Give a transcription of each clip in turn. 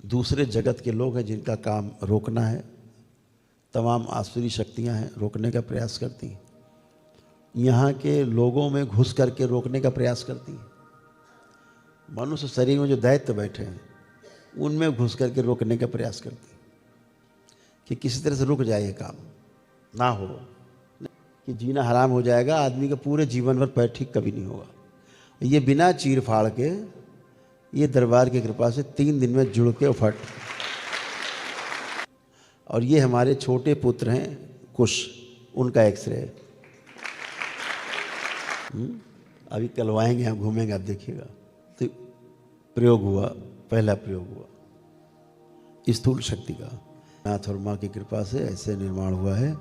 दूसरे जगत के लोग हैं जिनका काम रोकना है। तमाम आसुरी शक्तियां हैं, रोकने का प्रयास करती हैं। यहाँ के लोगों में घुस करके रोकने का प्रयास करती हैं। मनुष्य शरीर में जो दैत्य बैठे हैं उनमें घुस करके रोकने का प्रयास करती हैं कि किसी तरह से रुक जाए ये काम ना हो, कि जीना हराम हो जाएगा, आदमी का पूरे जीवन भर पैर ठीक कभी नहीं होगा। ये बिना चीर फाड़ के ये दरबार की कृपा से 3 दिन में जुड़ के फट। और ये हमारे छोटे पुत्र हैं कुश, उनका एक्सरे है। अभी कलवाएंगे, हम घूमेंगे, आप देखिएगा। तो प्रयोग हुआ, पहला प्रयोग हुआ स्थूल शक्ति का। नाथ और माँ की कृपा से ऐसे निर्माण हुआ है,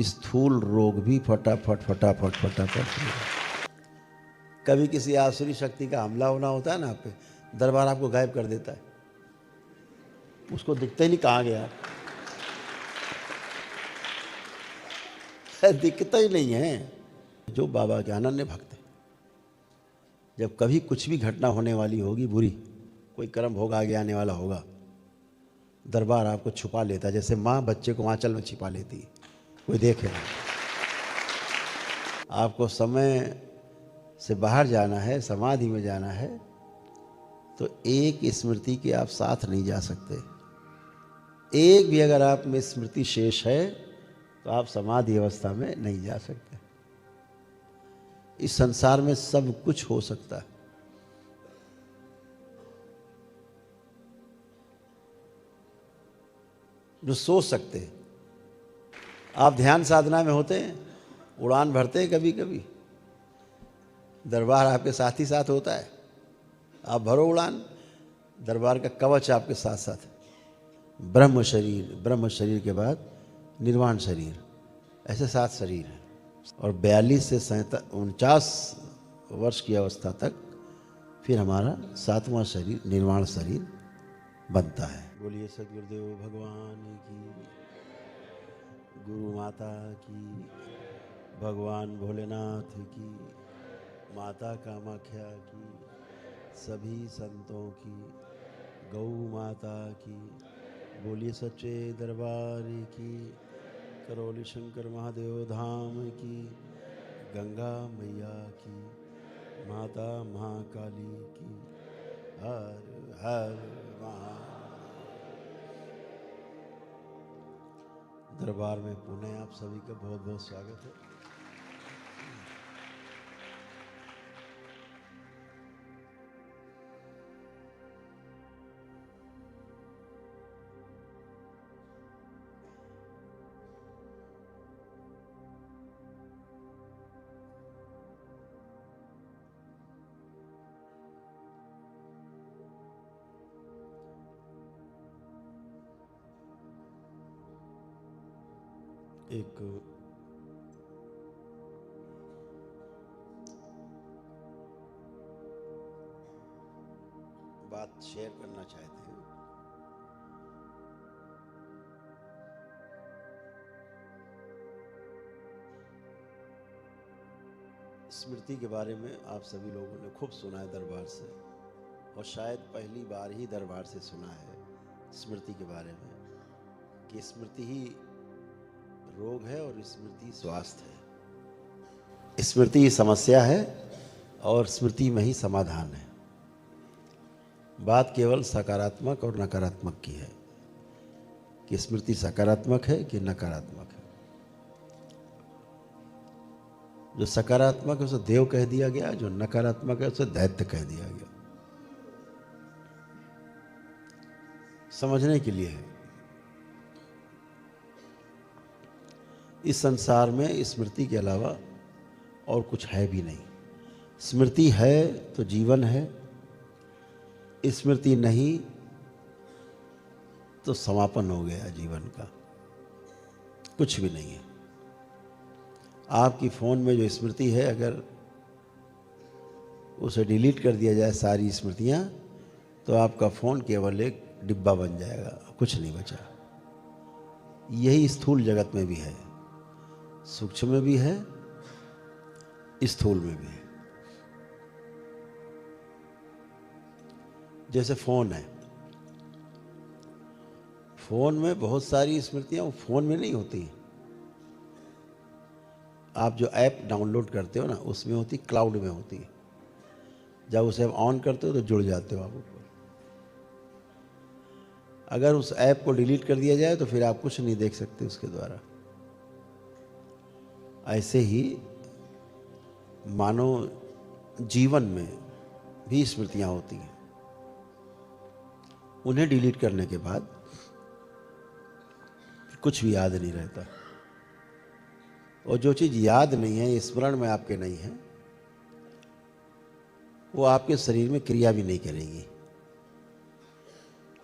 स्थूल रोग भी फटाफट फटाफट फटाफट। कभी किसी आसुरी शक्ति का हमला होना होता है ना आप पे, दरबार आपको गायब कर देता है, उसको दिखता ही नहीं कहाँ गया, दिखता ही नहीं है। जो बाबा के अनन्य भक्त है, जब कभी कुछ भी घटना होने वाली होगी बुरी, कोई कर्म भोग आगे आने वाला होगा, दरबार आपको छुपा लेता है, जैसे माँ बच्चे को आंचल में छिपा लेती है, कोई देखे ना। आपको समय से बाहर जाना है, समाधि में जाना है, तो एक स्मृति के आप साथ नहीं जा सकते। एक भी अगर आप में स्मृति शेष है तो आप समाधि अवस्था में नहीं जा सकते। इस संसार में सब कुछ हो सकता है। जो सोच सकते हैं। आप ध्यान साधना में होते हैं, उड़ान भरते हैं कभी कभी, दरबार आपके साथ ही साथ होता है, आप भरो उड़ान, दरबार का कवच आपके साथ साथ। ब्रह्म शरीर के बाद निर्वाण शरीर, ऐसे 7 शरीर हैं। और 42 से 49 वर्ष की अवस्था तक फिर हमारा 7वां शरीर निर्वाण शरीर बनता है। बोलिए सदगुरुदेव भगवान की, गुरु माता की, भगवान भोलेनाथ की, माता कामाख्या की, सभी संतों की, गौ माता की। बोलिए सच्चे दरबार की, करौली शंकर महादेव धाम की, गंगा मैया की, माता महाकाली की। हर हर महादेव। दरबार में पुनः आप सभी का बहुत बहुत स्वागत है। एक बात शेयर करना चाहते हैं। स्मृति के बारे में आप सभी लोगों ने खूब सुना है दरबार से, और शायद पहली बार ही दरबार से सुना है स्मृति के बारे में, कि स्मृति ही रोग है और स्मृति स्वास्थ्य है। स्मृति ही समस्या है और स्मृति में ही समाधान है। बात केवल सकारात्मक और नकारात्मक की है, कि स्मृति सकारात्मक है कि नकारात्मक है। जो सकारात्मक है उसे देव कह दिया गया, जो नकारात्मक है उसे दैत्य कह दिया गया। समझने के लिए है। इस संसार में स्मृति के अलावा और कुछ है भी नहीं। स्मृति है तो जीवन है, स्मृति नहीं तो समापन हो गया जीवन का, कुछ भी नहीं है। आपकी फ़ोन में जो स्मृति है, अगर उसे डिलीट कर दिया जाए सारी स्मृतियाँ, तो आपका फ़ोन केवल एक डिब्बा बन जाएगा, कुछ नहीं बचा। यही स्थूल जगत में भी है, सूक्ष्म में भी है, स्थूल में भी है। जैसे फ़ोन है, फ़ोन में बहुत सारी स्मृतियाँ वो फ़ोन में नहीं होती। आप जो ऐप डाउनलोड करते हो ना, उसमें होती, क्लाउड में होती है। जब उसे आप ऑन करते हो तो जुड़ जाते हो आप ऊपर। अगर उस ऐप को डिलीट कर दिया जाए तो फिर आप कुछ नहीं देख सकते उसके द्वारा। ऐसे ही मानो जीवन में भी स्मृतियाँ होती हैं, उन्हें डिलीट करने के बाद कुछ भी याद नहीं रहता। और जो चीज़ याद नहीं है, स्मरण में आपके नहीं है, वो आपके शरीर में क्रिया भी नहीं करेगी।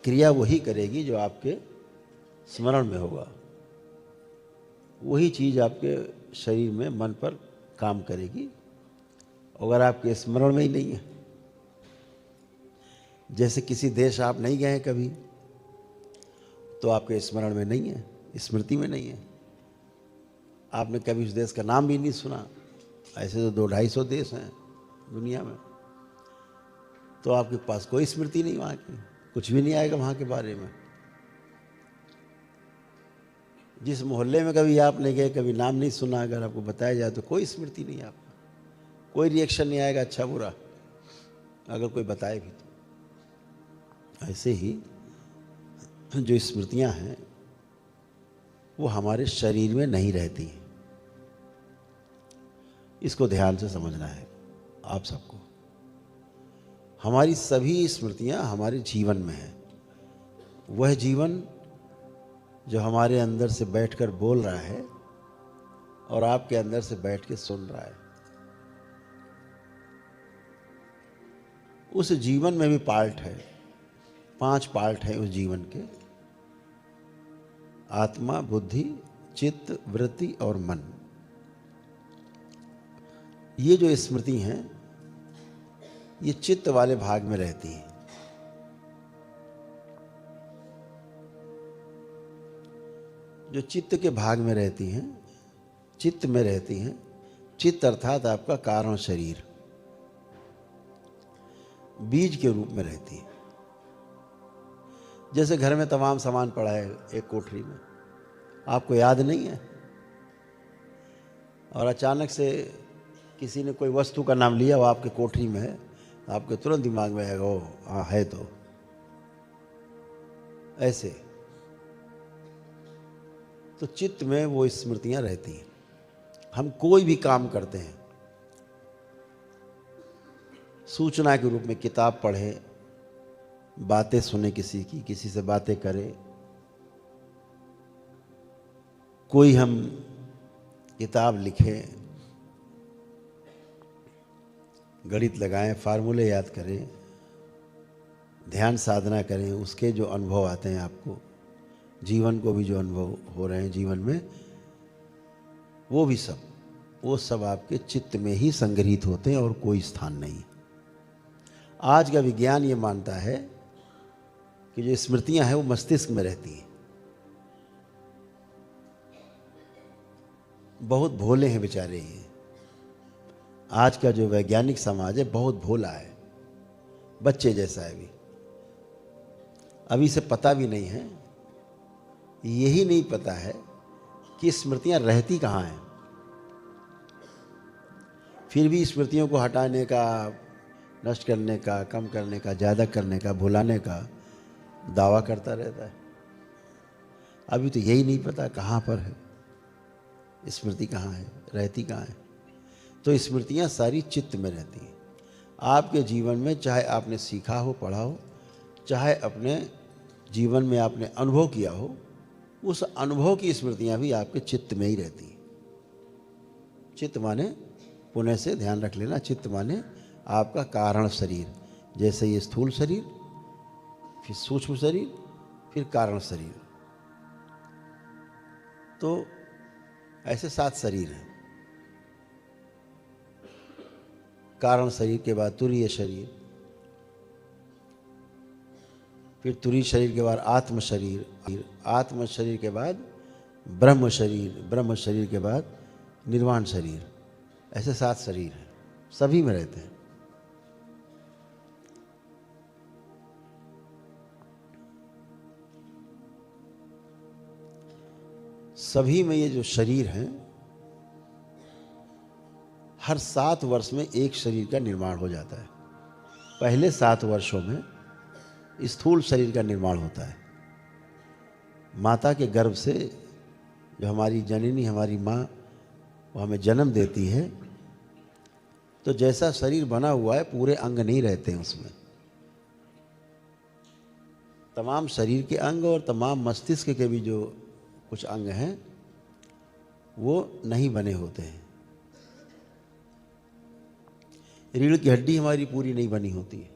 क्रिया वही करेगी जो आपके स्मरण में होगा। वही चीज़ आपके शरीर में, मन पर काम करेगी। अगर आपके स्मरण में ही नहीं है, जैसे किसी देश आप नहीं गए हैं कभी, तो आपके स्मरण में नहीं है, स्मृति में नहीं है। आपने कभी उस देश का नाम भी नहीं सुना। ऐसे तो 200-250 देश हैं दुनिया में, तो आपके पास कोई स्मृति नहीं वहाँ की, कुछ भी नहीं आएगा वहाँ के बारे में। जिस मोहल्ले में कभी आप नहीं गए, कभी नाम नहीं सुना, अगर आपको बताया जाए तो कोई स्मृति नहीं है आपको, कोई रिएक्शन नहीं आएगा, अच्छा बुरा, अगर कोई बताए भी तो। ऐसे ही जो स्मृतियाँ हैं वो हमारे शरीर में नहीं रहती हैं। इसको ध्यान से समझना है आप सबको। हमारी सभी स्मृतियाँ हमारे जीवन में हैं। वह जीवन जो हमारे अंदर से बैठकर बोल रहा है और आपके अंदर से बैठ के सुन रहा है, उस जीवन में भी पार्ट है। 5 पार्ट हैं उस जीवन के: आत्मा, बुद्धि, चित्त, वृत्ति और मन। ये जो स्मृति हैं, ये चित्त वाले भाग में रहती हैं। जो चित्त के भाग में रहती हैं, चित्त में रहती हैं। चित्त अर्थात आपका कारण शरीर बीज के रूप में रहती है। जैसे घर में तमाम सामान पड़ा है एक कोठरी में, आपको याद नहीं है, और अचानक से किसी ने कोई वस्तु का नाम लिया, वो आपके कोठरी में है, आपके तुरंत दिमाग में आएगा, ओ हाँ है। तो ऐसे तो चित्त में वो स्मृतियां रहती हैं। हम कोई भी काम करते हैं, सूचना के रूप में किताब पढ़े, बातें सुने किसी की, किसी से बातें करें, कोई हम किताब लिखें, गणित लगाएं, फार्मूले याद करें, ध्यान साधना करें, उसके जो अनुभव आते हैं आपको, जीवन को भी जो अनुभव हो रहे हैं जीवन में, वो सब आपके चित्त में ही संग्रहित होते हैं और कोई स्थान नहीं। आज का विज्ञान ये मानता है कि जो स्मृतियां हैं वो मस्तिष्क में रहती हैं। बहुत भोले हैं बेचारे ये। आज का जो वैज्ञानिक समाज है बहुत भोला है, बच्चे जैसा है। अभी से पता भी नहीं है, यही नहीं पता है कि स्मृतियां रहती कहाँ हैं। फिर भी स्मृतियों को हटाने का, नष्ट करने का, कम करने का, ज़्यादा करने का, भुलाने का दावा करता रहता है। अभी तो यही नहीं पता कहाँ पर है स्मृति, कहाँ है, रहती कहाँ है। तो स्मृतियाँ सारी चित्त में रहती हैं। आपके जीवन में चाहे आपने सीखा हो, पढ़ा हो, चाहे अपने जीवन में आपने अनुभव किया हो, उस अनुभव की स्मृतियाँ भी आपके चित्त में ही रहती हैं। चित्त माने, पुनः से ध्यान रख लेना, चित्त माने आपका कारण शरीर। जैसे ये स्थूल शरीर, फिर सूक्ष्म शरीर, फिर कारण शरीर, तो ऐसे 7 शरीर हैं। कारण शरीर के बाद तुरीय शरीर, फिर तुरीय शरीर के बाद आत्म शरीर, आत्म शरीर के बाद ब्रह्म शरीर, ब्रह्म शरीर के बाद निर्वाण शरीर। ऐसे 7 शरीर हैं, सभी में रहते हैं। सभी में ये जो शरीर हैं, हर 7 वर्ष में एक शरीर का निर्माण हो जाता है। पहले 7 वर्षों में स्थूल शरीर का निर्माण होता है। माता के गर्भ से जो हमारी जननी, हमारी माँ, वो हमें जन्म देती है, तो जैसा शरीर बना हुआ है पूरे अंग नहीं रहते हैं उसमें। तमाम शरीर के अंग और तमाम मस्तिष्क के भी जो कुछ अंग हैं वो नहीं बने होते हैं। रीढ़ की हड्डी हमारी पूरी नहीं बनी होती है।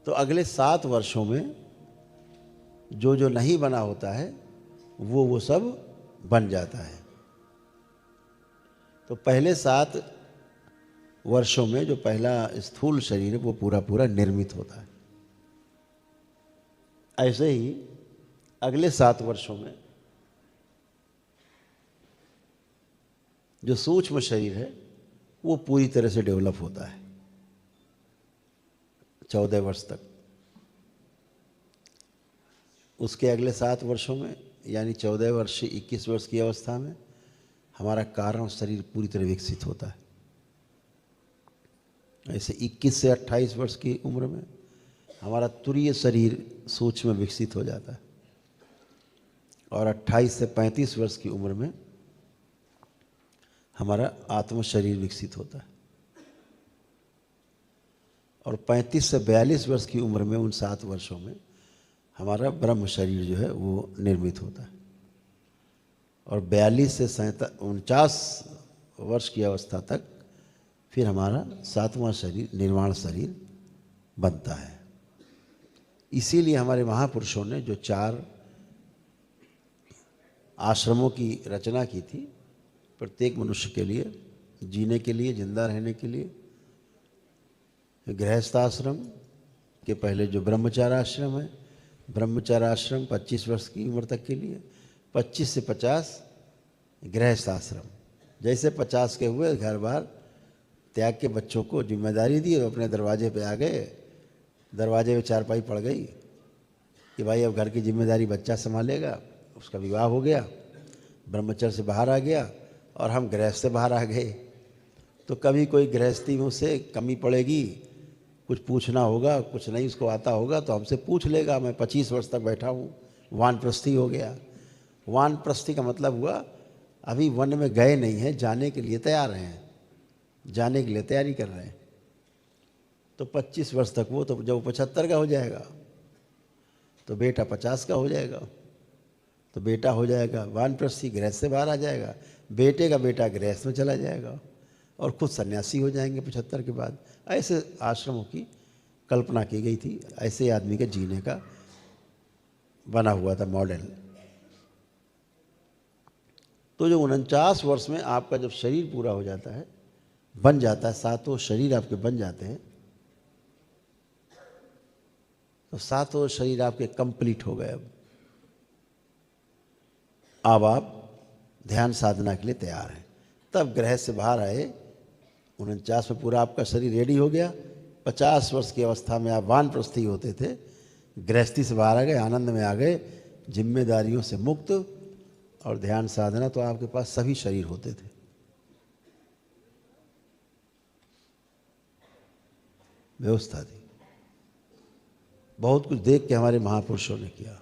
तो अगले 7 वर्षों में जो जो नहीं बना होता है वो सब बन जाता है। तो पहले 7 वर्षों में जो पहला स्थूल शरीर है वो पूरा पूरा निर्मित होता है। ऐसे ही अगले 7 वर्षों में जो सूक्ष्म शरीर है वो पूरी तरह से डेवलप होता है 14 वर्ष तक। उसके अगले 7 वर्षों में यानी 14 वर्ष से 21 वर्ष की अवस्था में हमारा कारण शरीर पूरी तरह विकसित होता है। ऐसे 21 से 28 वर्ष की उम्र में हमारा तुरीय शरीर सूक्ष्म विकसित हो जाता है और 28 से 35 वर्ष की उम्र में हमारा आत्म शरीर विकसित होता है और 35 से 42 वर्ष की उम्र में उन 7 वर्षों में हमारा ब्रह्म शरीर जो है वो निर्मित होता है और 42 से 49 वर्ष की अवस्था तक फिर हमारा 7वां शरीर निर्वाण शरीर बनता है। इसीलिए हमारे महापुरुषों ने जो 4 आश्रमों की रचना की थी प्रत्येक मनुष्य के लिए, जीने के लिए, जिंदा रहने के लिए, गृहस्थाश्रम के पहले जो ब्रह्मचार्य आश्रम है, ब्रह्मचार्य आश्रम 25 वर्ष की उम्र तक के लिए, 25 से 50 गृहस्थाश्रम। जैसे 50 के हुए घर बार त्याग के बच्चों को जिम्मेदारी दी और अपने दरवाजे पे आ गए। दरवाजे पे चारपाई पड़ गई कि भाई अब घर की जिम्मेदारी बच्चा संभालेगा। उसका विवाह हो गया, ब्रह्मचर्य से बाहर आ गया और हम गृहस्थ से बाहर आ गए। तो कभी कोई गृहस्थी में उसे कमी पड़ेगी, कुछ पूछना होगा, कुछ नहीं उसको आता होगा तो हमसे पूछ लेगा। मैं 25 वर्ष तक बैठा हूँ, वानप्रस्थी हो गया। वानप्रस्थी का मतलब हुआ अभी वन में गए नहीं हैं, जाने के लिए तैयार हैं, जाने के लिए तैयारी कर रहे हैं। तो 25 वर्ष तक वो, तो जब 75 का हो जाएगा तो बेटा 50 का हो जाएगा, तो बेटा हो जाएगा वानप्रस्थी, गृहस्थ से बाहर आ जाएगा। बेटे का बेटा गृहस्थ में चला जाएगा और खुद सन्यासी हो जाएंगे 75 के बाद। ऐसे आश्रमों की कल्पना की गई थी, ऐसे आदमी के जीने का बना हुआ था मॉडल। तो जो 49 वर्ष में आपका जब शरीर पूरा हो जाता है, बन जाता है, 7 शरीर आपके बन जाते हैं, तो 7 शरीर आपके कंप्लीट हो गए। अब आप ध्यान साधना के लिए तैयार हैं। तब ग्रह से बाहर आए, 49 में पूरा आपका शरीर रेडी हो गया। 50 वर्ष की अवस्था में आप वानप्रस्थी होते थे, गृहस्थी से बाहर आ गए, आनंद में आ गए, जिम्मेदारियों से मुक्त, और ध्यान साधना तो आपके पास सभी शरीर होते थे। व्यवस्था थी। बहुत कुछ देख के हमारे महापुरुषों ने किया।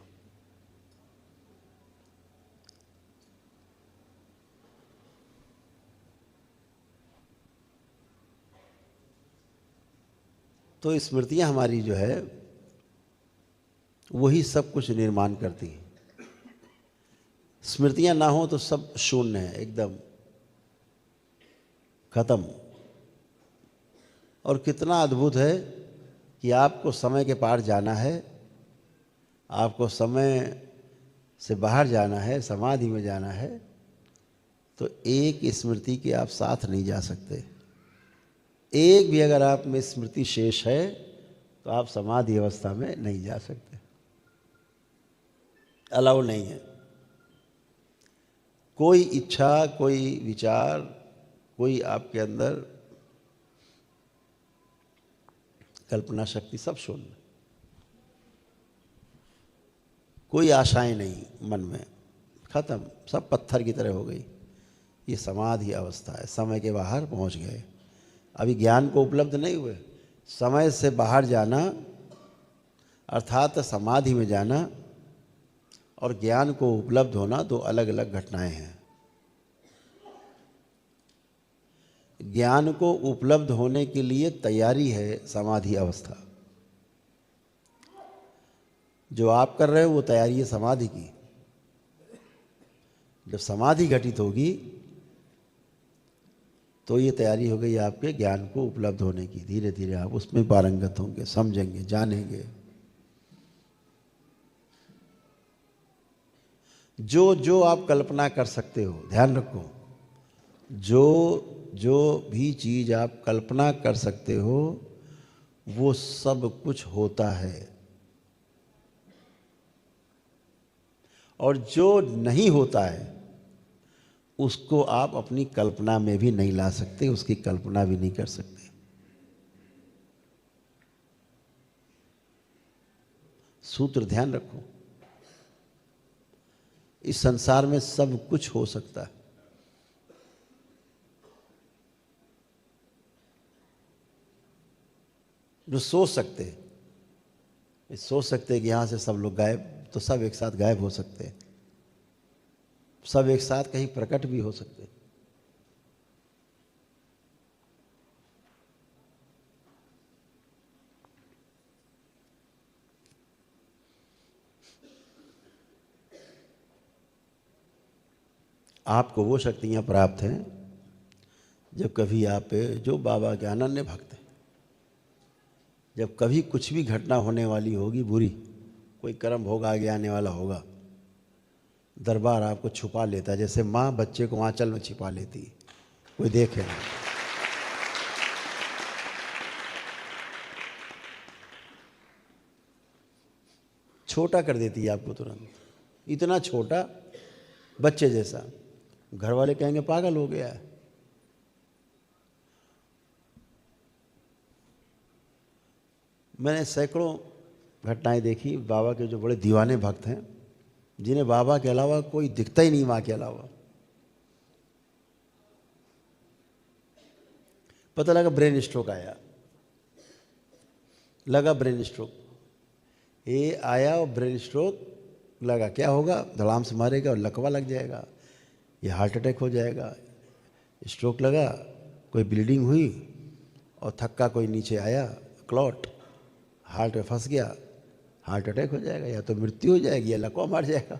तो स्मृतियां हमारी जो है वही सब कुछ निर्माण करती हैं। स्मृतियां ना हो तो सब शून्य है, एकदम खत्म। और कितना अद्भुत है कि आपको समय के पार जाना है, आपको समय से बाहर जाना है, समाधि में जाना है, तो एक स्मृति के आप साथ नहीं जा सकते। एक भी अगर आप में स्मृति शेष है तो आप समाधि अवस्था में नहीं जा सकते, अलाउ नहीं है। कोई इच्छा, कोई विचार, कोई आपके अंदर कल्पना शक्ति, सब शून्य। कोई आशाएं नहीं मन में, खत्म, सब पत्थर की तरह हो गई। ये समाधि अवस्था है, समय के बाहर पहुंच गए। अभी ज्ञान को उपलब्ध नहीं हुए। समय से बाहर जाना अर्थात समाधि में जाना और ज्ञान को उपलब्ध होना दो अलग अलग घटनाएं हैं। ज्ञान को उपलब्ध होने के लिए तैयारी है समाधि अवस्था। जो आप कर रहे हो वो तैयारी है समाधि की। जब समाधि घटित होगी तो ये तैयारी हो गई आपके ज्ञान को उपलब्ध होने की। धीरे धीरे आप उसमें पारंगत होंगे, समझेंगे, जानेंगे। जो जो आप कल्पना कर सकते हो, ध्यान रखो, जो जो भी चीज़ आप कल्पना कर सकते हो वो सब कुछ होता है। और जो नहीं होता है उसको आप अपनी कल्पना में भी नहीं ला सकते, उसकी कल्पना भी नहीं कर सकते। सूत्र ध्यान रखो, इस संसार में सब कुछ हो सकता है। जो सोच सकते हैं, सोच सकते हैं कि यहाँ से सब लोग गायब, तो सब एक साथ गायब हो सकते हैं। सब एक साथ कहीं प्रकट भी हो सकते हैं। आपको वो शक्तियाँ प्राप्त हैं जब कभी आप, जो बाबा के अनन्य भक्त हैं, जब कभी कुछ भी घटना होने वाली होगी बुरी, कोई कर्म भोग आगे आने वाला होगा, दरबार आपको छुपा लेता है। जैसे माँ बच्चे को आंचल में छिपा लेती है, कोई देखे ना। छोटा कर देती है आपको तुरंत, इतना छोटा, बच्चे जैसा। घर वाले कहेंगे पागल हो गया है। मैंने सैकड़ों घटनाएं देखी। बाबा के जो बड़े दीवाने भक्त हैं, जिन्हें बाबा के अलावा कोई दिखता ही नहीं, माँ के अलावा, पता लगा ब्रेन स्ट्रोक आया, लगा ब्रेन स्ट्रोक, ये आया और ब्रेन स्ट्रोक लगा। क्या होगा, धड़ाम से मारेगा और लकवा लग जाएगा, ये हार्ट अटैक हो जाएगा। स्ट्रोक लगा, कोई ब्लीडिंग हुई और थक्का कोई नीचे आया, क्लॉट, हार्ट में फंस गया, हार्ट अटैक हो जाएगा, या तो मृत्यु हो जाएगी या लकवा मार जाएगा।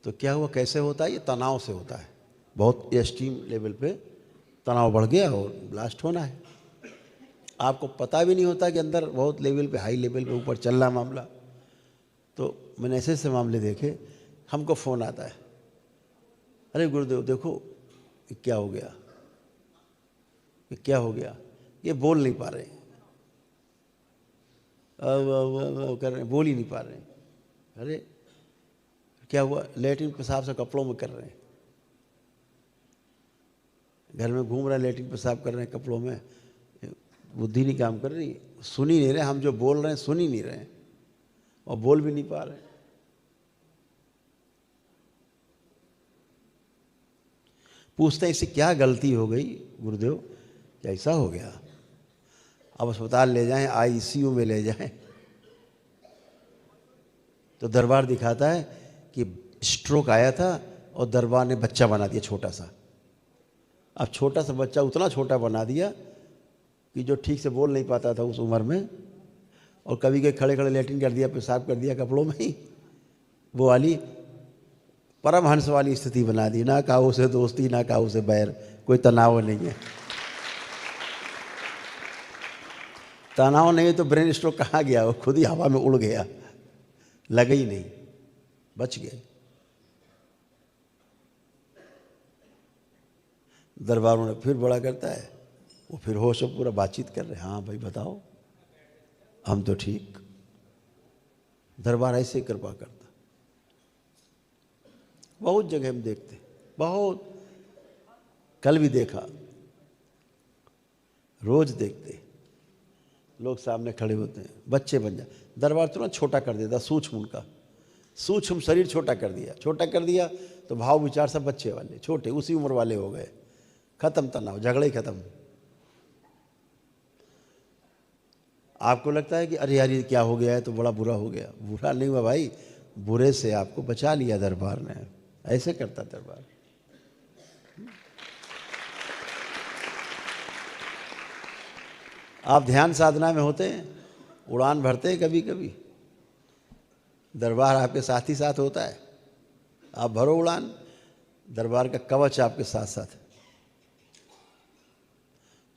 तो क्या हुआ, कैसे होता है, ये तनाव से होता है। बहुत एक्सट्रीम लेवल पे तनाव बढ़ गया और ब्लास्ट होना है। आपको पता भी नहीं होता कि अंदर बहुत लेवल पे, हाई लेवल पे ऊपर चल रहा मामला। तो मैंने ऐसे ऐसे मामले देखे। हमको फ़ोन आता है, अरे गुरुदेव देखो ये क्या हो गया, ये क्या हो गया, ये बोल नहीं पा रहे, कर रहे हैं, बोल ही नहीं पा रहे हैं। अरे क्या हुआ, लेटरिन पेशाब से कपड़ों में कर रहे हैं, घर में घूम रहे हैं, लेटरिन पेशाब कर रहे हैं कपड़ों में, बुद्धि नहीं काम कर रही, सुन ही नहीं रहे, हम जो बोल रहे हैं सुन ही नहीं रहे और बोल भी नहीं पा रहे। पूछते हैं इससे क्या गलती हो गई गुरुदेव, क्या ऐसा हो गया, अब अस्पताल ले जाएं, आईसीयू में ले जाएं। तो दरबार दिखाता है कि स्ट्रोक आया था और दरबार ने बच्चा बना दिया छोटा सा। अब छोटा सा बच्चा उतना छोटा बना दिया कि जो ठीक से बोल नहीं पाता था उस उम्र में, और कभी कभी खड़े खड़े लेटरिन कर दिया, पेशाब कर दिया कपड़ों में ही, वो वाली परमहंस वाली स्थिति बना दी। ना काऊ से दोस्ती, ना काऊ से बैर, कोई तनाव नहीं है। तनाव नहीं तो ब्रेन स्ट्रोक कहाँ गया, वो खुद ही हवा में उड़ गया, लगा ही नहीं, बच गए। दरबारों ने फिर बड़ा करता है, वो फिर होश में पूरा बातचीत कर रहे, हाँ भाई बताओ, हम तो ठीक। दरबार ऐसे कृपा करता। बहुत जगह हम देखते, बहुत, कल भी देखा, रोज देखते। लोग सामने खड़े होते हैं, बच्चे बन जाए। दरबार तुरंत छोटा कर देता, सूक्ष्म उनका, सूक्ष्म शरीर छोटा कर दिया, छोटा कर दिया तो भाव विचार सब बच्चे वाले, छोटे, उसी उम्र वाले हो गए। खत्म तनाव, झगड़ा ही खत्म। आपको लगता है कि अरे यार ये क्या हो गया है, तो बड़ा बुरा हो गया। बुरा नहीं हुआ भाई, बुरे से आपको बचा लिया दरबार ने। ऐसे करता दरबार। आप ध्यान साधना में होते हैं, उड़ान भरते हैं कभी कभी, दरबार आपके साथ ही साथ होता है, आप भरो उड़ान, दरबार का कवच आपके साथ साथ है।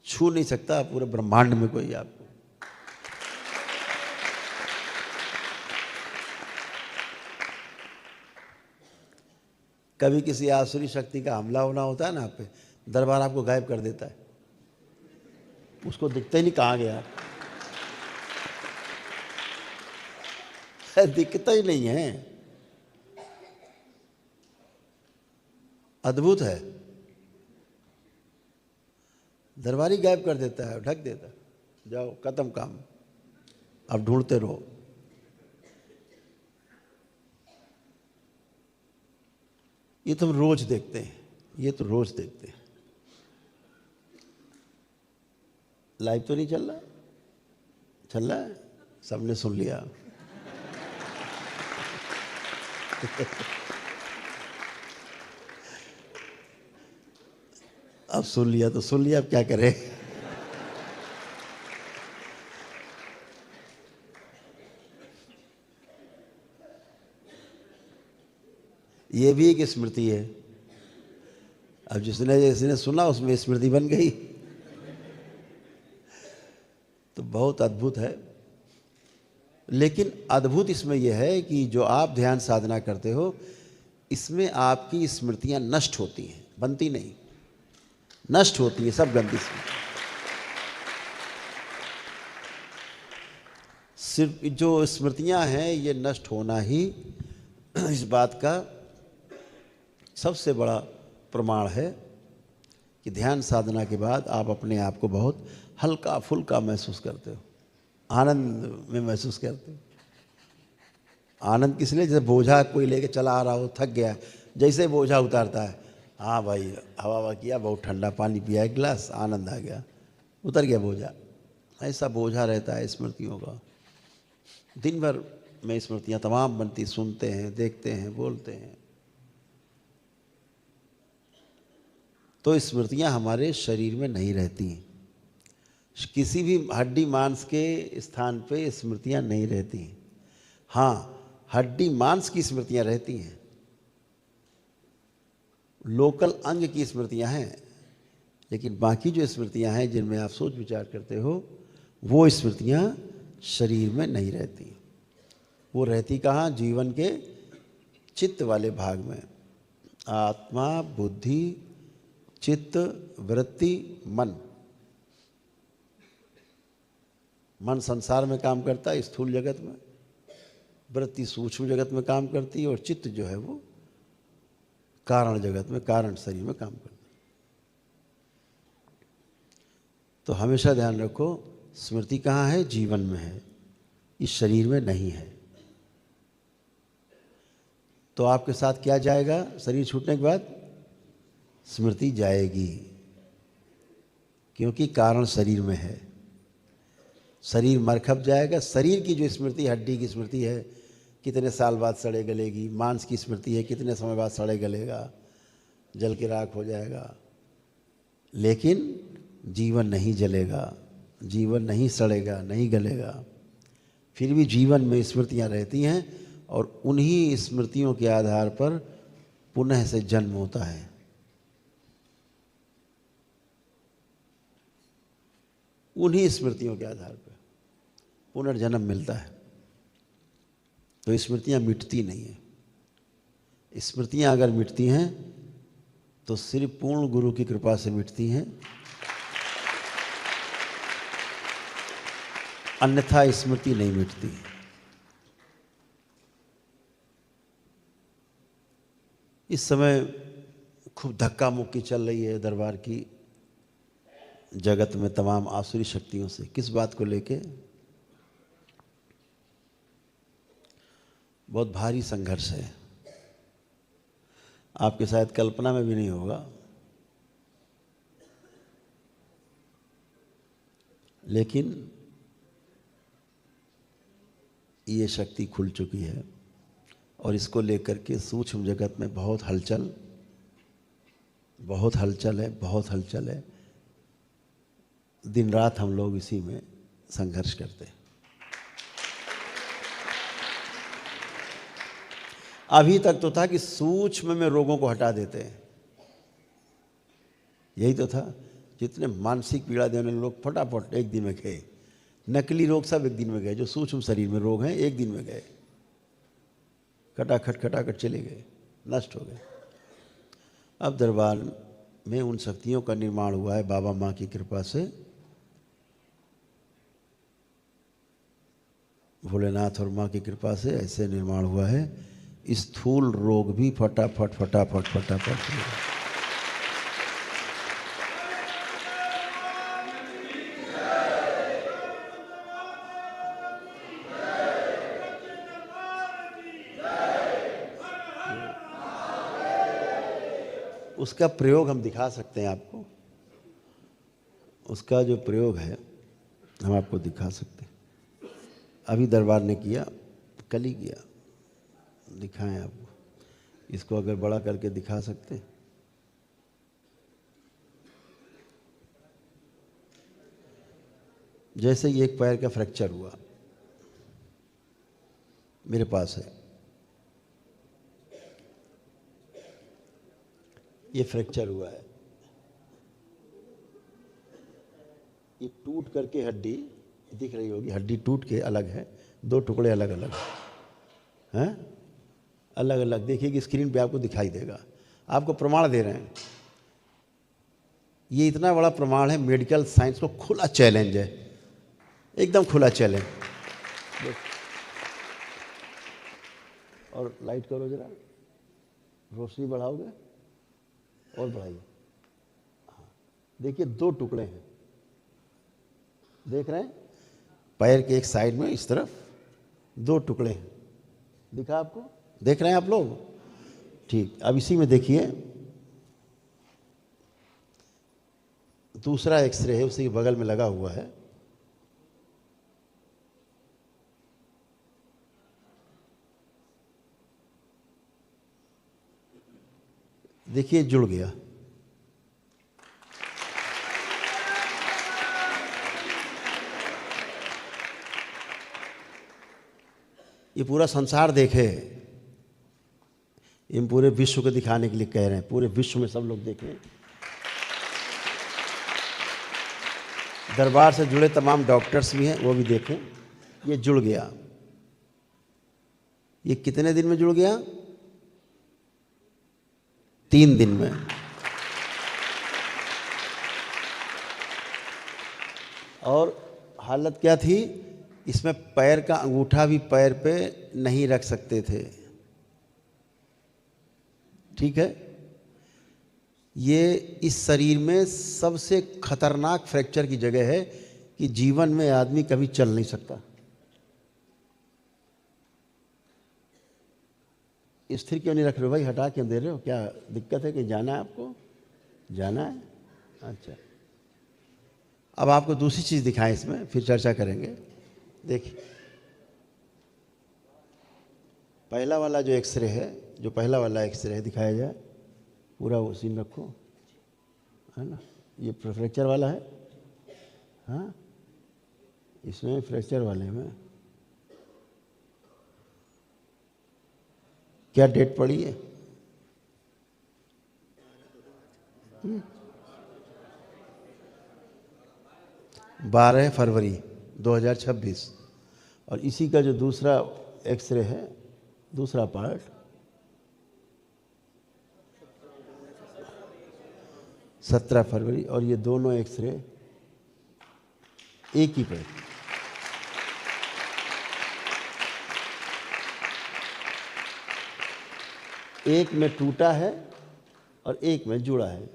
छू नहीं सकता पूरे ब्रह्मांड में कोई आपको। कभी किसी आसुरी शक्ति का हमला होना होता है ना आप पे, दरबार आपको गायब कर देता है, उसको दिखता ही नहीं कहाँ गया। दिखता ही नहीं है, अद्भुत है। दरबारी गायब कर देता है, ढक देता है, जाओ खत्म काम, अब ढूंढते रहो। ये तो रोज देखते हैं, ये तो रोज देखते हैं। लाइव तो नहीं चल रहा? चल रहा है, सबने सुन लिया। अब सुन लिया तो सुन लिया, अब क्या करें। ये भी एक स्मृति है। अब जिसने सुना उसमें स्मृति बन गई, तो बहुत अद्भुत है। लेकिन अद्भुत इसमें यह है कि जो आप ध्यान साधना करते हो, इसमें आपकी स्मृतियां नष्ट होती हैं, बनती नहीं, नष्ट होती है सब गंदी स्मृति। सिर्फ जो स्मृतियां हैं ये नष्ट होना ही इस बात का सबसे बड़ा प्रमाण है कि ध्यान साधना के बाद आप अपने आप को बहुत हल्का फुल्का महसूस करते हो, आनंद में महसूस करते हो। आनंद किस लिए? जैसे बोझा कोई लेके चला आ रहा हो, थक गया, जैसे बोझा उतारता है, हाँ भाई हवा हवा किया, बहुत ठंडा पानी पिया एक गिलास, आनंद आ गया, उतर गया बोझा। ऐसा बोझा रहता है स्मृतियों का। दिन भर में स्मृतियाँ तमाम बनती, सुनते हैं, देखते हैं, बोलते हैं। तो स्मृतियाँ हमारे शरीर में नहीं रहती हैं, किसी भी हड्डी मांस के स्थान पे स्मृतियाँ नहीं रहती हैं। हाँ, हड्डी मांस की स्मृतियाँ रहती हैं, लोकल अंग की स्मृतियाँ हैं, लेकिन बाकी जो स्मृतियाँ हैं जिनमें आप सोच विचार करते हो, वो स्मृतियाँ शरीर में नहीं रहती। वो रहती कहाँ? जीवन के चित्त वाले भाग में। आत्मा, बुद्धि, चित्त, वृत्ति, मन। मन संसार में काम करता है, स्थूल जगत में, वृत्ति सूक्ष्म जगत में काम करती है, और चित्त जो है वो कारण जगत में, कारण शरीर में काम करता है। तो हमेशा ध्यान रखो, स्मृति कहाँ है? जीवन में है, इस शरीर में नहीं है। तो आपके साथ क्या जाएगा शरीर छूटने के बाद? स्मृति जाएगी, क्योंकि कारण शरीर में है। शरीर मरखप जाएगा। शरीर की जो स्मृति, हड्डी की स्मृति है, कितने साल बाद सड़े गलेगी। मांस की स्मृति है, कितने समय बाद सड़े गलेगा, जल के राख हो जाएगा। लेकिन जीवन नहीं जलेगा, जीवन नहीं सड़ेगा, नहीं गलेगा। फिर भी जीवन में स्मृतियाँ रहती हैं, और उन्हीं स्मृतियों के आधार पर पुनः से जन्म होता है। उन्हीं स्मृतियों के आधार पर पुनर्जन्म मिलता है। तो स्मृतियाँ मिटती नहीं हैं। स्मृतियाँ अगर मिटती हैं तो सिर्फ पूर्ण गुरु की कृपा से मिटती हैं, अन्यथा स्मृति नहीं मिटती। इस समय खूब धक्का मुक्की चल रही है दरबार की, जगत में तमाम आसुरी शक्तियों से। किस बात को लेके? बहुत भारी संघर्ष है, आपके शायद कल्पना में भी नहीं होगा, लेकिन ये शक्ति खुल चुकी है और इसको लेकर के सूक्ष्म जगत में बहुत हलचल है, बहुत हलचल है। दिन रात हम लोग इसी में संघर्ष करते हैं। अभी तक तो था कि सूक्ष्म में रोगों को हटा देते हैं, यही तो था। जितने मानसिक पीड़ा देने वाले लोग फटाफट एक दिन में गए, नकली रोग सब एक दिन में गए, जो सूक्ष्म शरीर में रोग हैं एक दिन में गए, खटाखट चले गए, नष्ट हो गए। अब दरबार में उन शक्तियों का निर्माण हुआ है बाबा माँ की कृपा से, भोलेनाथ और माँ की कृपा से ऐसे निर्माण हुआ है, स्थूल रोग भी फटाफट। उसका प्रयोग हम दिखा सकते हैं आपको, उसका जो प्रयोग है हम आपको दिखा सकते हैं। अभी दरबार ने किया, कल ही किया, दिखाएं आपको। इसको अगर बड़ा करके दिखा सकते हैं। जैसे ये एक पैर का फ्रैक्चर हुआ, मेरे पास है, ये फ्रैक्चर हुआ है, ये टूट करके हड्डी दिख रही होगी, हड्डी टूट के अलग है, दो टुकड़े अलग अलग हैं, अलग अलग। देखिए कि स्क्रीन पे आपको दिखाई देगा, आपको प्रमाण दे रहे हैं। ये इतना बड़ा प्रमाण है, मेडिकल साइंस को खुला चैलेंज है, एकदम खुला चैलेंज। और लाइट करो जरा, रोशनी बढ़ाओगे और बढ़ाइए। हाँ, देखिए दो टुकड़े हैं, देख रहे हैं? पैर के एक साइड में इस तरफ दो टुकड़े हैं, दिखा आपको? देख रहे हैं आप लोग? ठीक। अब इसी में देखिए दूसरा एक्सरे है, उसी के बगल में लगा हुआ है। देखिए जुड़ गया, ये पूरा संसार देखे, इन पूरे विश्व को दिखाने के लिए कह रहे हैं, पूरे विश्व में सब लोग देखें। दरबार से जुड़े तमाम डॉक्टर्स भी हैं, वो भी देखें। ये जुड़ गया, ये कितने दिन में जुड़ गया? 3 दिन में। और हालत क्या थी? इसमें पैर का अंगूठा भी पैर पे नहीं रख सकते थे, ठीक है? ये इस शरीर में सबसे खतरनाक फ्रैक्चर की जगह है कि जीवन में आदमी कभी चल नहीं सकता। स्थिर क्यों नहीं रख रहे हो भाई? हटा क्यों दे रहे हो? क्या दिक्कत है? कि जाना है आपको? जाना है? अच्छा, अब आपको दूसरी चीज़ दिखाएं, इसमें फिर चर्चा करेंगे। देखिए पहला वाला जो एक्सरे है, जो पहला वाला एक्सरे है, दिखाया जाए पूरा, वो सीन रखो, है ना? ये फ्रैक्चर वाला है, हाँ, इसमें फ्रैक्चर वाले में क्या डेट पड़ी है? 12 फरवरी 2026। और इसी का जो दूसरा एक्सरे है, दूसरा पार्ट 17 फरवरी। और ये दोनों एक्सरे एक ही पे, एक में टूटा है और एक में जुड़ा है।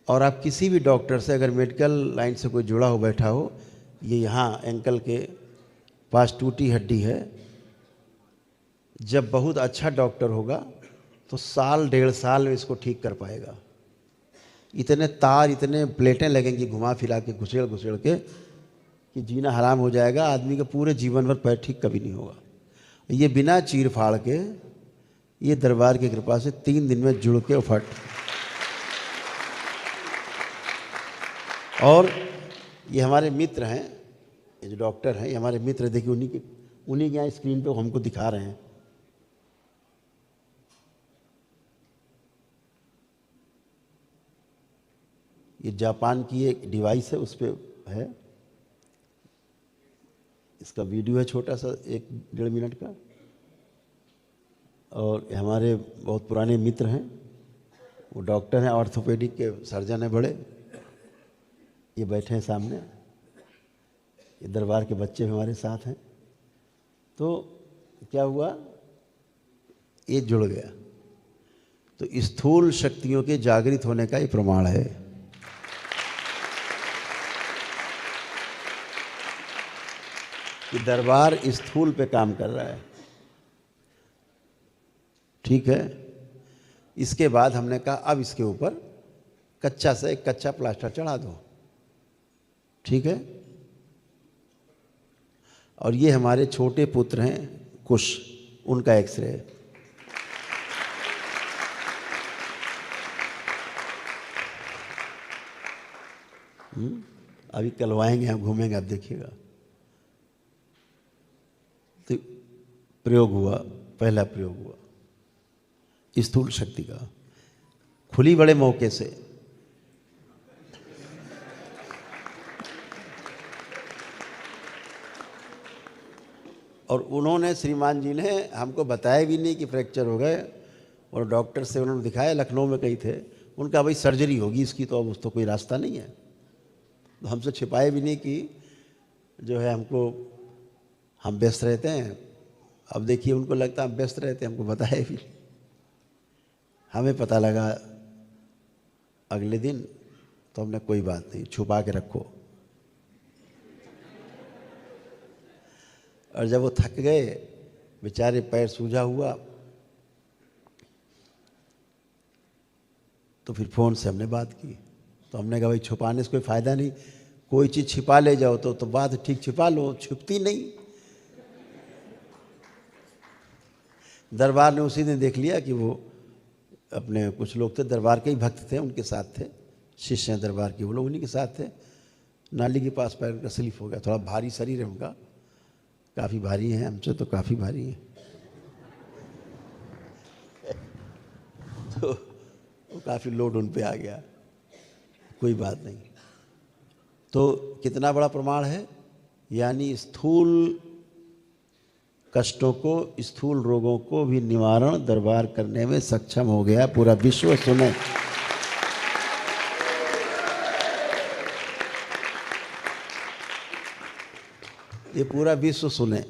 और आप किसी भी डॉक्टर से, अगर मेडिकल लाइन से कोई जुड़ा हो बैठा हो, ये यहाँ एंकल के पास टूटी हड्डी है, जब बहुत अच्छा डॉक्टर होगा तो साल 1.5 साल में इसको ठीक कर पाएगा। इतने तार, इतने प्लेटें लगेंगी घुमा फिरा के, घुसेड़ घुसेड़ के, कि जीना हराम हो जाएगा। आदमी का पूरे जीवन भर पैर ठीक कभी नहीं होगा। ये बिना चीर फाड़ के, ये दरबार की कृपा से 3 दिन में जुड़ के फट। और ये हमारे मित्र हैं, ये जो डॉक्टर हैं, ये हमारे मित्र, देखिए उन्हीं के यहाँ स्क्रीन पे हमको दिखा रहे हैं। ये जापान की एक डिवाइस है, उस पर है, इसका वीडियो है छोटा सा 1-1.5 मिनट का। और हमारे बहुत पुराने मित्र हैं, वो डॉक्टर हैं, ऑर्थोपेडिक के सर्जन हैं बड़े, ये बैठे हैं सामने। ये दरबार के बच्चे भी हमारे साथ हैं। तो क्या हुआ, ये जुड़ गया। तो स्थूल शक्तियों के जागृत होने का ये प्रमाण है। कि दरबार स्थूल पे काम कर रहा है। ठीक है। इसके बाद हमने कहा अब इसके ऊपर कच्चा से एक कच्चा प्लास्टर चढ़ा दो। ठीक है। और ये हमारे छोटे पुत्र हैं कुश, उनका एक्सरे है। अभी कलवाएंगे, हम घूमेंगे, आप देखिएगा। तो प्रयोग हुआ, पहला प्रयोग हुआ स्थूल शक्ति का, खुली बड़े मौके से। और उन्होंने, श्रीमान जी ने हमको बताया भी नहीं कि फ्रैक्चर हो गए, और डॉक्टर से उन्होंने दिखाया, लखनऊ में कहीं थे, उनका भाई सर्जरी होगी इसकी, तो अब उस तो कोई रास्ता नहीं है। तो हमसे छिपाए भी नहीं कि जो है हमको, हम व्यस्त रहते हैं। अब देखिए उनको लगता है हम व्यस्त रहते हैं, हमको बताया भी। हमें पता लगा अगले दिन, तो हमने कोई बात नहीं, छुपा के रखो। और जब वो थक गए बेचारे, पैर सूजा हुआ, तो फिर फ़ोन से हमने बात की। तो हमने कहा भाई छुपाने से कोई फ़ायदा नहीं, कोई चीज़ छिपा ले जाओ तो बात ठीक, छिपा लो, छुपती नहीं। दरबार ने उसी दिन देख लिया कि वो अपने कुछ लोग थे, दरबार के ही भक्त थे, उनके साथ थे, शिष्य हैं दरबार के, वो लोग उन्हीं के साथ थे। नाली के पास पैर का स्लिप हो गया, थोड़ा भारी शरीर है उनका, काफ़ी भारी है, हमसे तो काफ़ी भारी है। तो वो काफ़ी लोड उन पे आ गया, कोई बात नहीं। तो कितना बड़ा प्रमाण है, यानी स्थूल कष्टों को, स्थूल रोगों को भी निवारण दरबार करने में सक्षम हो गया। पूरा विश्व सुने। ये पूरा विश्व सुने।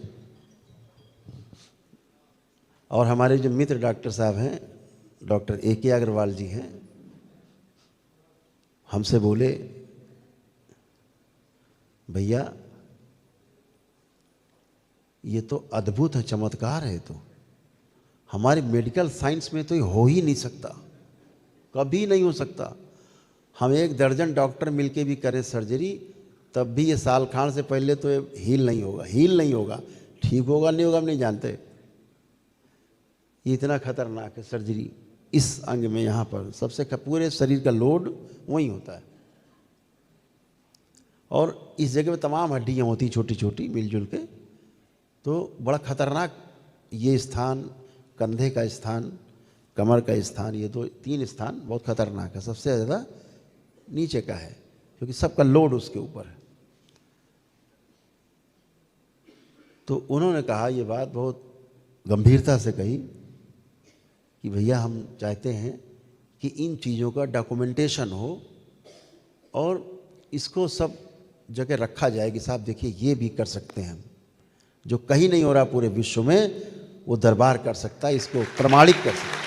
और हमारे जो मित्र डॉक्टर साहब हैं, डॉक्टर A.K. अग्रवाल जी हैं, हमसे बोले भैया ये तो अद्भुत है, चमत्कार है। तो हमारी मेडिकल साइंस में तो ये हो ही नहीं सकता, कभी नहीं हो सकता। हम 1 दर्जन डॉक्टर मिलके भी करें सर्जरी, तब भी ये साल खान से पहले तो ये हील नहीं होगा, हील नहीं होगा। ठीक होगा नहीं होगा हम नहीं जानते। ये इतना खतरनाक है सर्जरी इस अंग में। यहाँ पर सबसे पूरे शरीर का लोड वहीं होता है, और इस जगह में तमाम हड्डियाँ होती छोटी छोटी मिलजुल के। तो बड़ा खतरनाक ये स्थान, कंधे का स्थान, कमर का स्थान, ये 2-3 स्थान बहुत खतरनाक है। सबसे ज़्यादा नीचे का है, क्योंकि सबका लोड उसके ऊपर है। तो उन्होंने कहा, ये बात बहुत गंभीरता से कही कि भैया हम चाहते हैं कि इन चीज़ों का डॉक्यूमेंटेशन हो, और इसको सब जगह रखा जाए कि साहब देखिए ये भी कर सकते हैं हम, जो कहीं नहीं हो रहा पूरे विश्व में, वो दरबार कर सकता है, इसको प्रमाणित कर सकता है।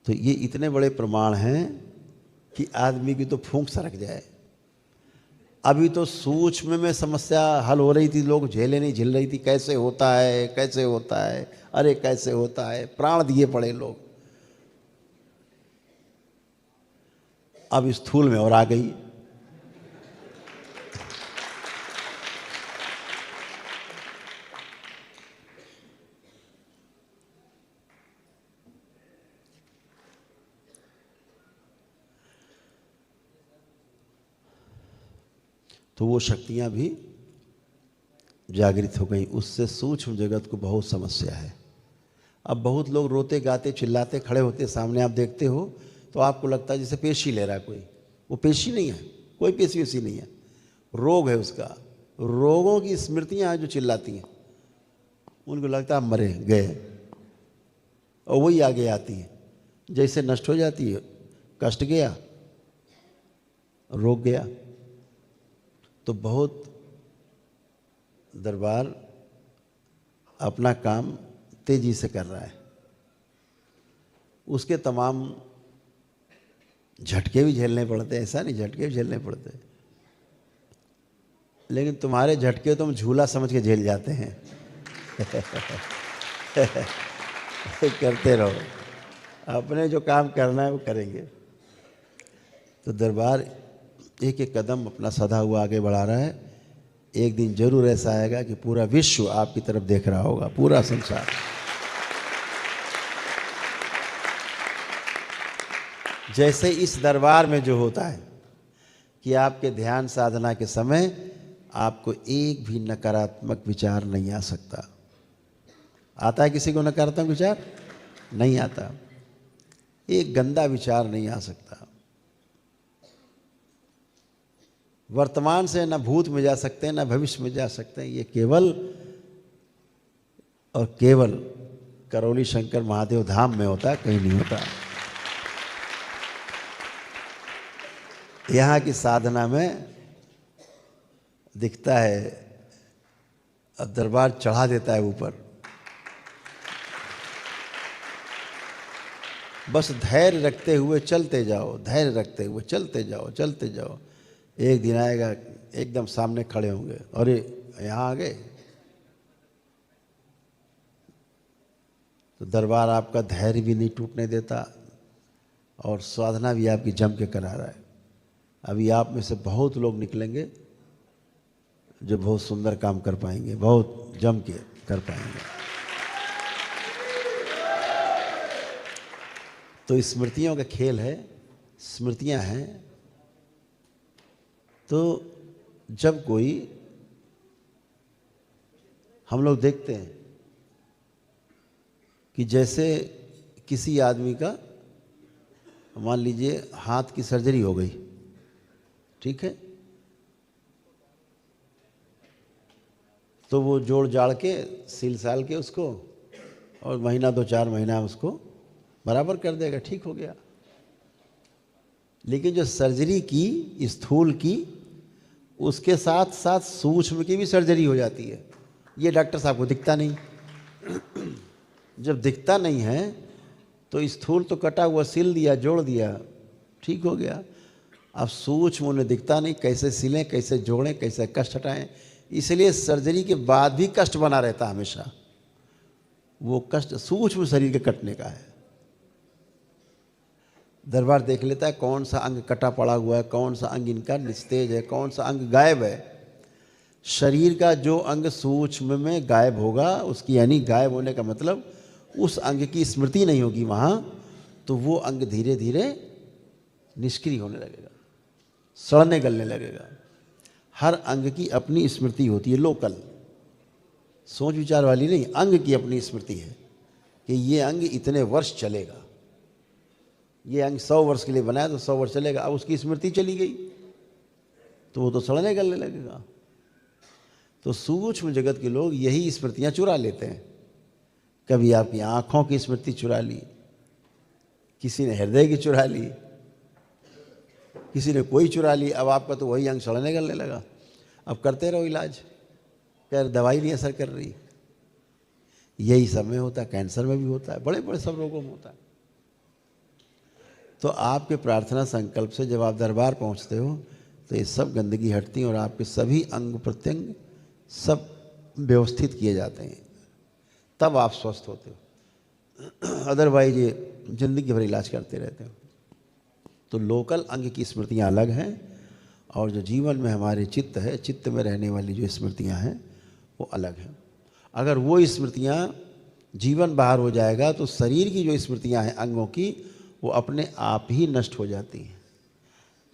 तो ये इतने बड़े प्रमाण हैं कि आदमी की तो फूंक सरक जाए। अभी तो सूक्ष्म में समस्या हल हो रही थी, लोग झेले नहीं झेल रही थी, कैसे होता है कैसे होता है, अरे कैसे होता है, प्राण दिए पड़े लोग। अब स्थूल में और आ गई। तो वो शक्तियां भी जागृत हो गई। उससे सूक्ष्म जगत को बहुत समस्या है। अब बहुत लोग रोते गाते चिल्लाते खड़े होते सामने, आप देखते हो तो आपको लगता है जैसे पेशी ले रहा है कोई। वो पेशी नहीं है, कोई पेशी वैसी नहीं है, रोग है उसका। रोगों की स्मृतियां हैं जो चिल्लाती हैं, उनको लगता है मरे गए, और वही आगे आती है। जैसे नष्ट हो जाती है, कष्ट गया, रोग गया। तो बहुत दरबार अपना काम तेजी से कर रहा है। उसके तमाम झटके भी झेलने पड़ते हैं, ऐसा नहीं झटके भी झेलने पड़ते, लेकिन तुम्हारे झटके तुम झूला समझ के झेल जाते हैं। करते रहो, अपने जो काम करना है वो करेंगे। तो दरबार एक एक कदम अपना सधा हुआ आगे बढ़ा रहा है। एक दिन जरूर ऐसा आएगा कि पूरा विश्व आपकी तरफ देख रहा होगा, पूरा संसार। जैसे इस दरबार में जो होता है कि आपके ध्यान साधना के समय आपको एक भी नकारात्मक विचार नहीं आ सकता। आता है किसी को नकारात्मक विचार? नहीं आता। एक गंदा विचार नहीं आ सकता। वर्तमान से न भूत में जा सकते हैं, न भविष्य में जा सकते हैं। ये केवल और केवल करौली शंकर महादेव धाम में होता है, कहीं नहीं होता। यहाँ की साधना में दिखता है, अब दरबार चढ़ा देता है ऊपर। बस धैर्य रखते हुए चलते जाओ, धैर्य रखते हुए चलते जाओ, चलते जाओ। एक दिन आएगा एकदम सामने खड़े होंगे, अरे यहाँ आ गए। तो दरबार आपका धैर्य भी नहीं टूटने देता और साधना भी आपकी जम के करा रहा है। अभी आप में से बहुत लोग निकलेंगे जो बहुत सुंदर काम कर पाएंगे, बहुत जम के कर पाएंगे। तो स्मृतियों का खेल है, स्मृतियां हैं। तो जब कोई हम लोग देखते हैं कि जैसे किसी आदमी का मान लीजिए हाथ की सर्जरी हो गई, ठीक है, तो वो जोड़ जाड़ के सील साल के उसको और महीना 2-4 महीना उसको बराबर कर देगा, ठीक हो गया। लेकिन जो सर्जरी की स्थूल की, उसके साथ साथ सूक्ष्म की भी सर्जरी हो जाती है। ये डॉक्टर साहब को दिखता नहीं। जब दिखता नहीं है तो स्थूल तो कटा हुआ सिल दिया, जोड़ दिया, ठीक हो गया। अब सूक्ष्म उन्हें दिखता नहीं, कैसे सिलें, कैसे जोड़ें, कैसे कष्ट हटाएं। इसलिए सर्जरी के बाद भी कष्ट बना रहता हमेशा। वो कष्ट सूक्ष्म शरीर के कटने का है। दरबार देख लेता है कौन सा अंग कटा पड़ा हुआ है, कौन सा अंग इनका निस्तेज है, कौन सा अंग गायब है। शरीर का जो अंग सूक्ष्म में गायब होगा, उसकी यानी गायब होने का मतलब उस अंग की स्मृति नहीं होगी वहाँ, तो वो अंग धीरे धीरे निष्क्रिय होने लगेगा, सड़ने गलने लगेगा। हर अंग की अपनी स्मृति होती है, लोकल, सोच विचार वाली नहीं। अंग की अपनी स्मृति है कि ये अंग इतने वर्ष चलेगा, ये अंग 100 वर्ष के लिए बनाया तो 100 वर्ष चलेगा। अब उसकी स्मृति चली गई तो वो तो सड़ने गलने लगेगा। तो सूक्ष्म जगत के लोग यही स्मृतियां चुरा लेते हैं। कभी आपकी आँखों की स्मृति चुरा ली, किसी ने हृदय की चुरा ली, किसी ने कोई चुरा ली। अब आपका तो वही अंग सड़ने गलने लगा। अब करते रहो इलाज, खैर दवाई नहीं असर कर रही। यही सब में होता है, कैंसर में भी होता है, बड़े बड़े सब रोगों में होता है। तो आपके प्रार्थना संकल्प से जब आप दरबार पहुंचते हो तो ये सब गंदगी हटती है और आपके सभी अंग प्रत्यंग सब व्यवस्थित किए जाते हैं, तब आप स्वस्थ होते हो। अदरवाइज ये जिंदगी भर इलाज करते रहते हो। तो लोकल अंग की स्मृतियाँ अलग हैं और जो जीवन में हमारे चित्त है, चित्त में रहने वाली जो स्मृतियाँ हैं वो अलग हैं। अगर वो स्मृतियाँ जीवन बाहर हो जाएगा तो शरीर की जो स्मृतियाँ हैं अंगों की वो अपने आप ही नष्ट हो जाती हैं।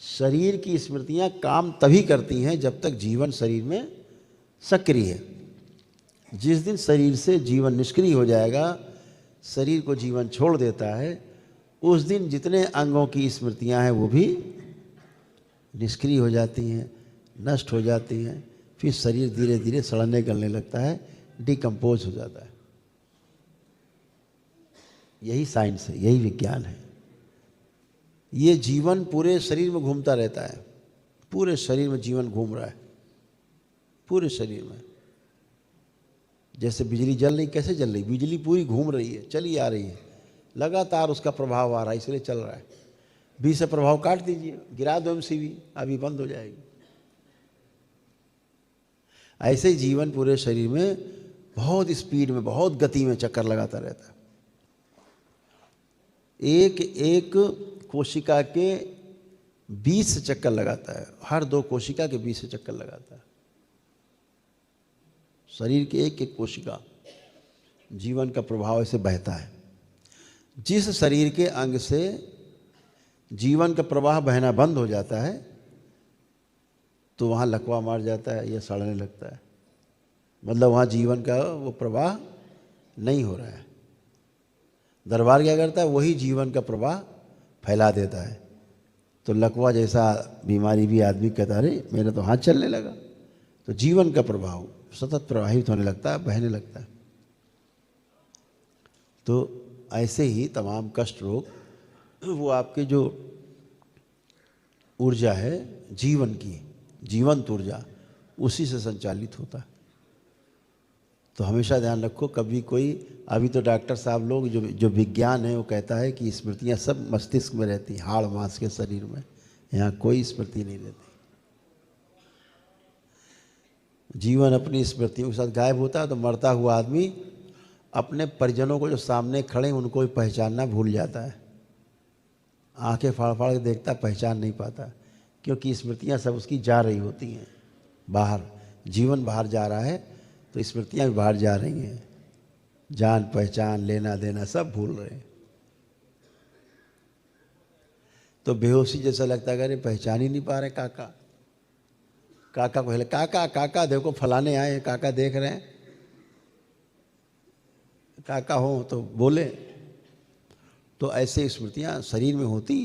शरीर की स्मृतियाँ काम तभी करती हैं जब तक जीवन शरीर में सक्रिय है। जिस दिन शरीर से जीवन निष्क्रिय हो जाएगा, शरीर को जीवन छोड़ देता है, उस दिन जितने अंगों की स्मृतियाँ हैं वो भी निष्क्रिय हो जाती हैं, नष्ट हो जाती हैं। फिर शरीर धीरे धीरे सड़ने गलने लगता है, डिकम्पोज हो जाता है। यही साइंस है, यही विज्ञान है। ये जीवन पूरे शरीर में घूमता रहता है, पूरे शरीर में जीवन घूम रहा है, पूरे शरीर में। जैसे बिजली जल रही, कैसे जल रही? बिजली पूरी घूम रही है, चली आ रही है, लगातार उसका प्रभाव आ रहा है, इसलिए चल रहा है। बी से प्रभाव काट दीजिए, गिरा दो MCV, अभी बंद हो जाएगी। ऐसे ही जीवन पूरे शरीर में बहुत स्पीड में, बहुत गति में चक्कर लगाता रहता है। एक एक कोशिका के 20 चक्कर लगाता है, हर 2 कोशिका के 20 चक्कर लगाता है। शरीर के एक एक कोशिका जीवन का प्रभाव ऐसे बहता है। जिस शरीर के अंग से जीवन का प्रवाह बहना बंद हो जाता है तो वहाँ लकवा मार जाता है या सड़ने लगता है, मतलब वहाँ जीवन का वो प्रवाह नहीं हो रहा है। दरबार क्या करता है? वही जीवन का प्रवाह फैला देता है। तो लकवा जैसा बीमारी भी आदमी कहता है, अरे मेरा तो हाथ चलने लगा। तो जीवन का प्रभाव सतत प्रवाहित होने लगता है, बहने लगता है। तो ऐसे ही तमाम कष्ट रोग वो आपके जो ऊर्जा है जीवन की, जीवंत ऊर्जा, उसी से संचालित होता है। तो हमेशा ध्यान रखो, कभी कोई, अभी तो डॉक्टर साहब लोग जो विज्ञान है वो कहता है कि स्मृतियाँ सब मस्तिष्क में रहती, हाड़ मांस के शरीर में, यहाँ कोई स्मृति नहीं रहती। जीवन अपनी स्मृतियों के साथ गायब होता है तो मरता हुआ आदमी अपने परिजनों को जो सामने खड़े हैं उनको भी पहचानना भूल जाता है। आंखें फाड़ फाड़ के देखता, पहचान नहीं पाता, क्योंकि स्मृतियाँ सब उसकी जा रही होती हैं बाहर। जीवन बाहर जा रहा है तो स्मृतियाँ भी बाहर जा रही हैं। जान पहचान, लेना देना सब भूल रहे हैं। तो बेहोशी जैसा लगता है, अरे पहचान ही नहीं पा रहे काका। काका को हिले, काका काका देखो फलाने आए हैं, काका देख रहे हैं, काका हो तो बोले। तो ऐसे स्मृतियाँ शरीर में होती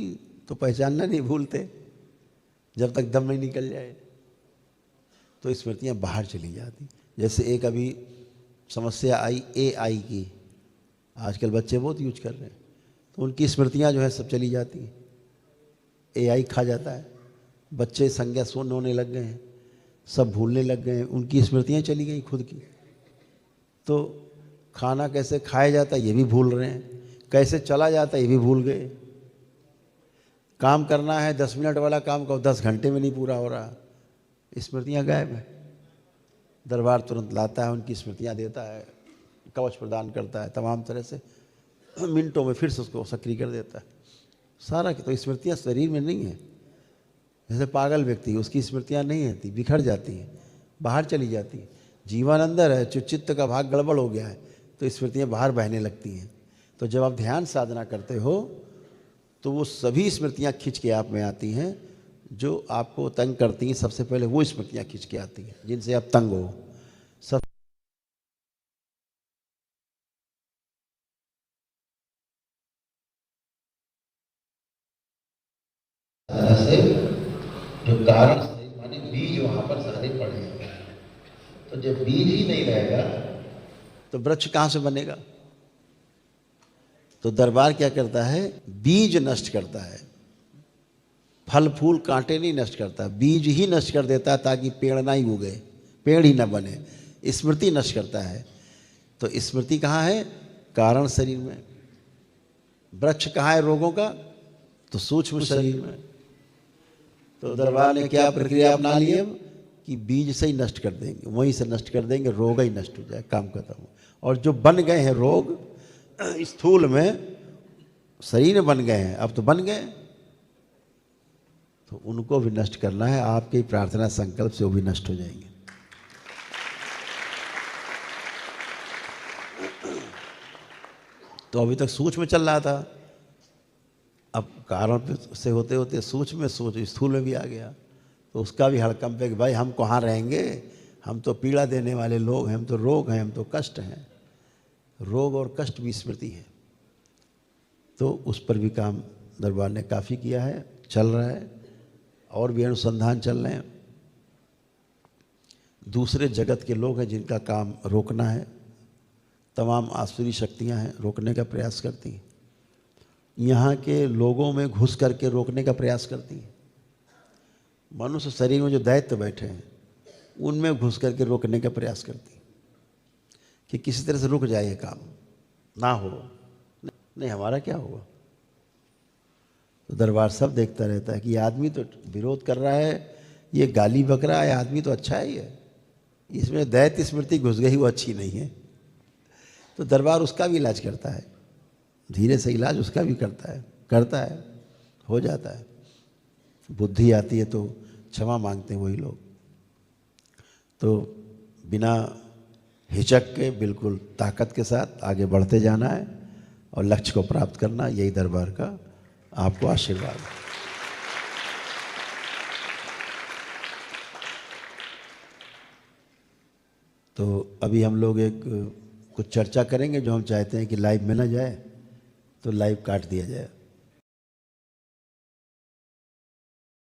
तो पहचानना नहीं भूलते जब तक दम नहीं निकल जाए। तो स्मृतियाँ बाहर चली जाती। जैसे एक अभी समस्या आई AI की, आजकल बच्चे बहुत यूज कर रहे हैं, तो उनकी स्मृतियाँ जो है सब चली जाती हैं, AI खा जाता है। बच्चे संज्ञा शून्य होने लग गए हैं, सब भूलने लग गए हैं, उनकी स्मृतियाँ चली गई खुद की। तो खाना कैसे खाया जाता है ये भी भूल रहे हैं, कैसे चला जाता है ये भी भूल गए। काम करना है 10 मिनट वाला काम को 10 घंटे में नहीं पूरा हो रहा, स्मृतियाँ गायब है। दरबार तुरंत लाता है, उनकी स्मृतियाँ देता है, कवच प्रदान करता है, तमाम तरह से मिनटों में फिर से उसको सक्रिय कर देता है सारा। तो स्मृतियाँ शरीर में नहीं है। जैसे पागल व्यक्ति, उसकी स्मृतियाँ नहीं रहती, बिखर जाती हैं, बाहर चली जाती हैं। जीवन अंदर है, जो चित्त का भाग गड़बड़ हो गया है तो स्मृतियाँ बाहर बहने लगती हैं। तो जब आप ध्यान साधना करते हो तो वो सभी स्मृतियाँ खिंच के आप में आती हैं जो आपको तंग करती हैं। सबसे पहले वो स्मृतियाँ खिंच के आती हैं जिनसे आप तंग हो। सब से जो कारण माने बीज वहां पर सारे पड़े हैं। तो जब बीज ही नहीं रहेगा तो वृक्ष कहां से बनेगा? तो दरबार क्या करता है? बीज नष्ट करता है। फल फूल कांटे नहीं नष्ट करता, बीज ही नष्ट कर देता है ताकि पेड़ ना ही उगे, पेड़ ही ना बने। स्मृति नष्ट करता है। तो स्मृति कहाँ है? कारण शरीर में। वृक्ष कहाँ है रोगों का? तो सूक्ष्म शरीर में। तो दरबार ने क्या प्रक्रिया अपना ली अब कि बीज से ही नष्ट कर देंगे, वहीं से नष्ट कर देंगे, रोग ही नष्ट हो जाए, काम खत्म हो। और जो बन गए हैं रोग स्थूल में शरीर में बन गए हैं, अब तो बन गए, तो उनको भी नष्ट करना है। आपकी प्रार्थना संकल्प से वो भी नष्ट हो जाएंगे। तो अभी तक सूक्ष्म में चल रहा था, अब कारण से होते होते सूक्ष्म में स्थूल में भी आ गया। तो उसका भी हड़कंप है कि भाई हम कहाँ रहेंगे, हम तो पीड़ा देने वाले लोग हैं, हम तो रोग हैं, हम तो कष्ट हैं। रोग और कष्ट भी स्मृति है। तो उस पर भी काम दरबार ने काफ़ी किया है, चल रहा है, और भी अनुसंधान चल रहे हैं। दूसरे जगत के लोग हैं जिनका काम रोकना है, तमाम आसुरी शक्तियां हैं, रोकने का प्रयास करती हैं। यहाँ के लोगों में घुस करके रोकने का प्रयास करती हैं। मनुष्य शरीर में जो दैत्य बैठे हैं उनमें घुस करके रोकने का प्रयास करती हैं कि किसी तरह से रुक जाए ये काम, ना हो। नहीं, हमारा क्या होगा। तो दरबार सब देखता रहता है कि ये आदमी तो विरोध कर रहा है, ये गाली बक रहा है, आदमी तो अच्छा ही है, इसमें दैत्य स्मृति घुस गई, वो अच्छी नहीं है। तो दरबार उसका भी इलाज करता है, धीरे से इलाज उसका भी करता है, हो जाता है। बुद्धि आती है तो क्षमा मांगते हैं वही लोग। तो बिना हिचक के बिल्कुल ताकत के साथ आगे बढ़ते जाना है और लक्ष्य को प्राप्त करना, यही दरबार का आपको आशीर्वाद है। तो अभी हम लोग कुछ चर्चा करेंगे जो हम चाहते हैं कि लाइव में ना जाए, तो लाइव काट दिया जाए।